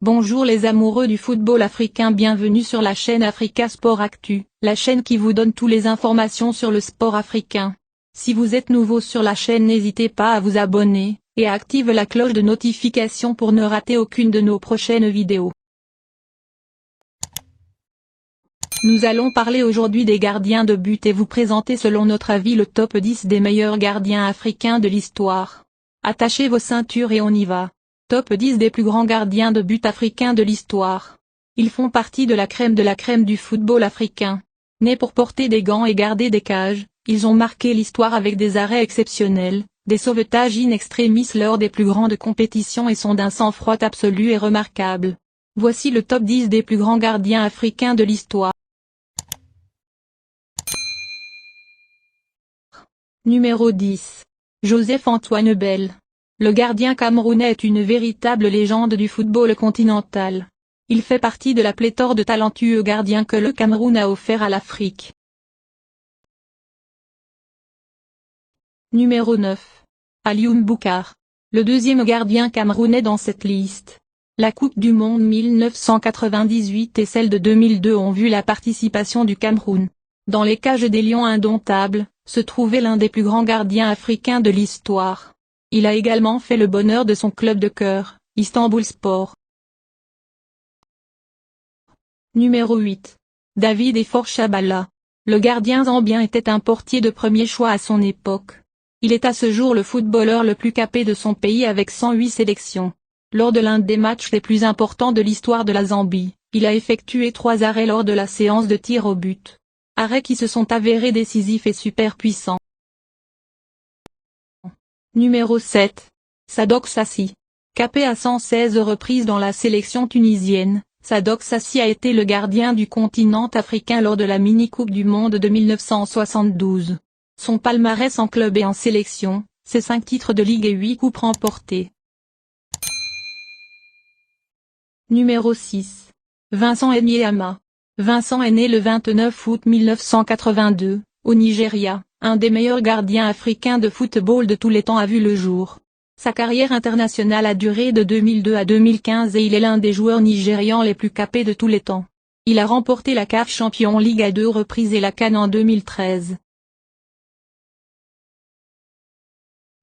Bonjour les amoureux du football africain, bienvenue sur la chaîne Africa Sport Actu, la chaîne qui vous donne toutes les informations sur le sport africain. Si vous êtes nouveau sur la chaîne, n'hésitez pas à vous abonner, et à activer la cloche de notification pour ne rater aucune de nos prochaines vidéos. Nous allons parler aujourd'hui des gardiens de but et vous présenter selon notre avis le top 10 des meilleurs gardiens africains de l'histoire. Attachez vos ceintures et on y va. Top 10 des plus grands gardiens de but africains de l'histoire. Ils font partie de la crème du football africain. Nés pour porter des gants et garder des cages, ils ont marqué l'histoire avec des arrêts exceptionnels, des sauvetages in extremis lors des plus grandes compétitions et sont d'un sang-froid absolu et remarquable. Voici le top 10 des plus grands gardiens africains de l'histoire. Numéro 10. Joseph-Antoine Bell. Le gardien camerounais est une véritable légende du football continental. Il fait partie de la pléthore de talentueux gardiens que le Cameroun a offert à l'Afrique. Numéro 9. Alioune Boucar. Le deuxième gardien camerounais dans cette liste. La Coupe du Monde 1998 et celle de 2002 ont vu la participation du Cameroun. Dans les cages des Lions indomptables, se trouvait l'un des plus grands gardiens africains de l'histoire. Il a également fait le bonheur de son club de cœur, Istanbulspor. Numéro 8. David Efforts Chabala. Le gardien zambien était un portier de premier choix à son époque. Il est à ce jour le footballeur le plus capé de son pays avec 108 sélections. Lors de l'un des matchs les plus importants de l'histoire de la Zambie, il a effectué 3 arrêts lors de la séance de tir au but. Arrêts qui se sont avérés décisifs et super puissants. Numéro 7. Sadok Sassi. Capé à 116 reprises dans la sélection tunisienne, Sadok Sassi a été le gardien du continent africain lors de la mini-coupe du monde de 1972. Son palmarès en club et en sélection, c'est 5 titres de ligue et 8 coupes remportées. Numéro 6. Vincent Enyama. Vincent est né le 29 août 1982, au Nigeria. Un des meilleurs gardiens africains de football de tous les temps a vu le jour. Sa carrière internationale a duré de 2002 à 2015 et il est l'un des joueurs nigérians les plus capés de tous les temps. Il a remporté la CAF Champions League à 2 reprises et la CAN en 2013.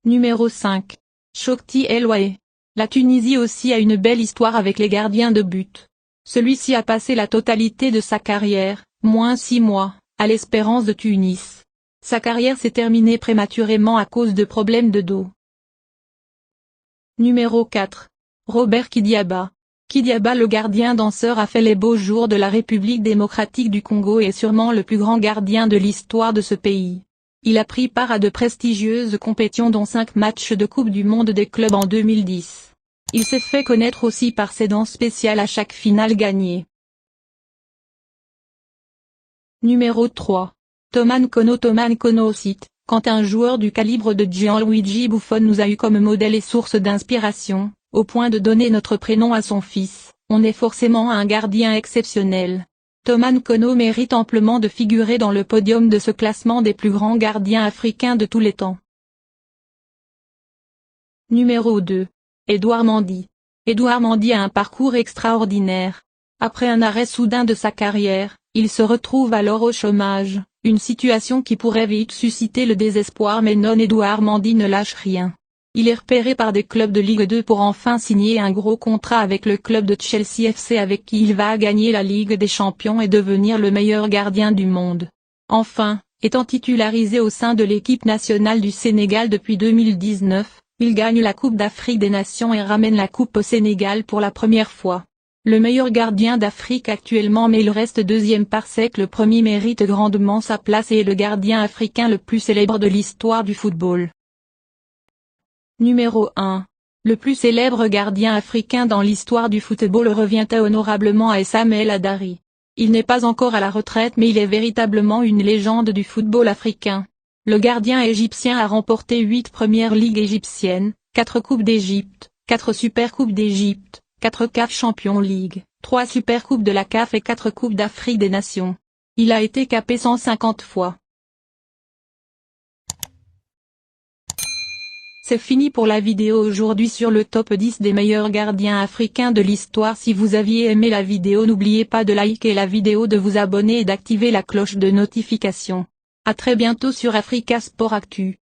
Numéro 5. Chokti El Wae. La Tunisie aussi a une belle histoire avec les gardiens de but. Celui-ci a passé la totalité de sa carrière, moins 6 mois, à l'Espérance de Tunis. Sa carrière s'est terminée prématurément à cause de problèmes de dos. Numéro 4. Robert Kidiaba. Kidiaba, le gardien danseur, a fait les beaux jours de la République démocratique du Congo et est sûrement le plus grand gardien de l'histoire de ce pays. Il a pris part à de prestigieuses compétitions dont 5 matchs de Coupe du Monde des clubs en 2010. Il s'est fait connaître aussi par ses danses spéciales à chaque finale gagnée. Numéro 3. Thomas Nkono cite, quand un joueur du calibre de Gianluigi Buffon nous a eu comme modèle et source d'inspiration, au point de donner notre prénom à son fils, on est forcément un gardien exceptionnel. Thomas Nkono mérite amplement de figurer dans le podium de ce classement des plus grands gardiens africains de tous les temps. Numéro 2. Edouard Mendy. Edouard Mendy a un parcours extraordinaire. Après un arrêt soudain de sa carrière, il se retrouve alors au chômage, une situation qui pourrait vite susciter le désespoir, mais non, Edouard Mendy ne lâche rien. Il est repéré par des clubs de Ligue 2 pour enfin signer un gros contrat avec le club de Chelsea FC avec qui il va gagner la Ligue des Champions et devenir le meilleur gardien du monde. Enfin, étant titularisé au sein de l'équipe nationale du Sénégal depuis 2019, il gagne la Coupe d'Afrique des Nations et ramène la Coupe au Sénégal pour la première fois. Le meilleur gardien d'Afrique actuellement, mais il reste deuxième par sec. Le premier mérite grandement sa place et est le gardien africain le plus célèbre de l'histoire du football. Numéro 1. Le plus célèbre gardien africain dans l'histoire du football revient honorablement à Essam El Hadary. Il n'est pas encore à la retraite, mais il est véritablement une légende du football africain. Le gardien égyptien a remporté 8 premières ligues égyptiennes, 4 coupes d'Égypte, 4 supercoupes d'Égypte, 4 CAF Champions League, 3 supercoupes de la CAF et 4 coupes d'Afrique des Nations. Il a été capé 150 fois. C'est fini pour la vidéo aujourd'hui sur le top 10 des meilleurs gardiens africains de l'histoire. Si vous aviez aimé la vidéo, n'oubliez pas de liker la vidéo, de vous abonner et d'activer la cloche de notification. À très bientôt sur Africa Sport Actu.